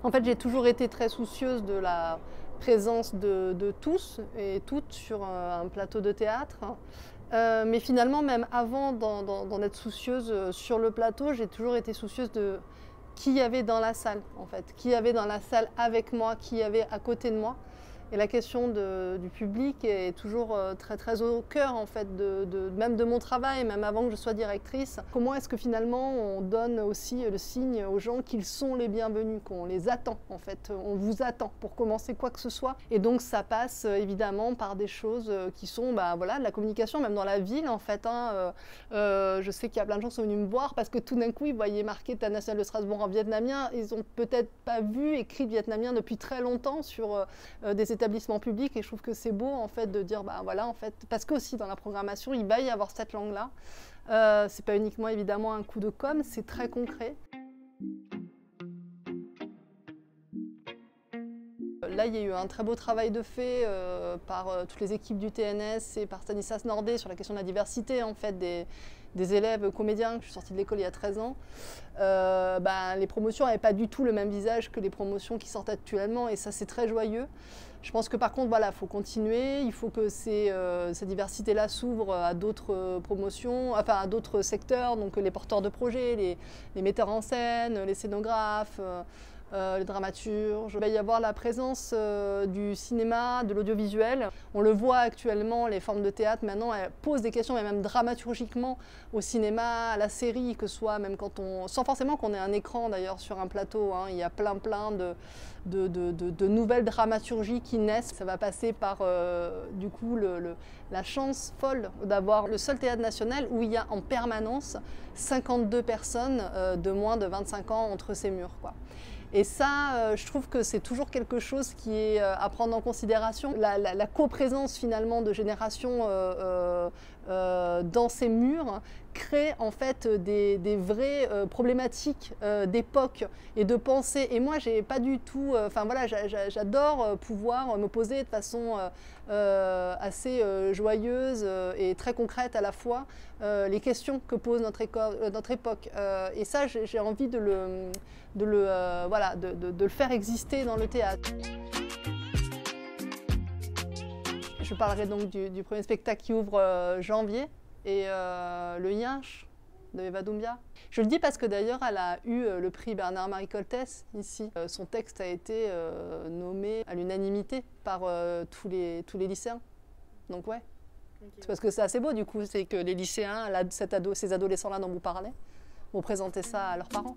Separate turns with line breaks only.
En fait, j'ai toujours été très soucieuse de la présence de tous et toutes sur un plateau de théâtre. Mais finalement, même avant d'en être soucieuse sur le plateau, j'ai toujours été soucieuse de qui y avait dans la salle, en fait. Qui y avait dans la salle avec moi, qui y avait à côté de moi. Et la question du public est toujours très très au cœur en fait même de mon travail, même avant que je sois directrice. Comment est-ce que finalement on donne aussi le signe aux gens qu'ils sont les bienvenus, qu'on les attend en fait, on vous attend pour commencer quoi que ce soit. Et donc ça passe évidemment par des choses qui sont voilà, de la communication, même dans la ville en fait. Je sais qu'il y a plein de gens qui sont venus me voir parce que tout d'un coup ils voyaient marqué Théâtre National de Strasbourg en vietnamien. Ils n'ont peut-être pas vu écrit vietnamien depuis très longtemps sur des établissements publics, et je trouve que c'est beau en fait de dire voilà en fait, parce que aussi dans la programmation il va y avoir cette langue là, c'est pas uniquement évidemment un coup de com', c'est très concret. Là, il y a eu un très beau travail de fait par toutes les équipes du TNS et par Stanislas Nordet sur la question de la diversité en fait, des élèves comédiens. Je suis sortie de l'école il y a 13 ans. Les promotions n'avaient pas du tout le même visage que les promotions qui sortent actuellement, et ça c'est très joyeux. Je pense que par contre, voilà, faut continuer, il faut que cette diversité-là s'ouvre à d'autres promotions, enfin à d'autres secteurs, donc les porteurs de projets, les metteurs en scène, les scénographes, les dramaturges. Il va y avoir la présence du cinéma, de l'audiovisuel. On le voit actuellement, les formes de théâtre maintenant, elles posent des questions, mais même dramaturgiquement, au cinéma, à la série, que ce soit même quand sans forcément qu'on ait un écran d'ailleurs sur un plateau, il y a plein de nouvelles dramaturgies qui naissent. Ça va passer par du coup la chance folle d'avoir le seul théâtre national où il y a en permanence 52 personnes de moins de 25 ans entre ces murs, quoi. Et ça, je trouve que c'est toujours quelque chose qui est à prendre en considération. La coprésence finalement de générations dans ces murs crée en fait des vraies problématiques d'époque et de pensée. Et moi, j'ai pas du tout. Voilà, j'adore pouvoir me poser de façon assez joyeuse et très concrète à la fois les questions que pose notre époque. Et ça, j'ai envie de le faire exister dans le théâtre. Je parlerai donc du premier spectacle qui ouvre janvier, et le Yinche de Eva Doumbia. Je le dis parce que d'ailleurs elle a eu le prix Bernard-Marie Coltès ici. Son texte a été nommé à l'unanimité par tous les lycéens. Donc ouais, okay. C'est parce que c'est assez beau du coup, c'est que les lycéens, ces adolescents-là dont vous parlez, vont présenter ça à leurs parents.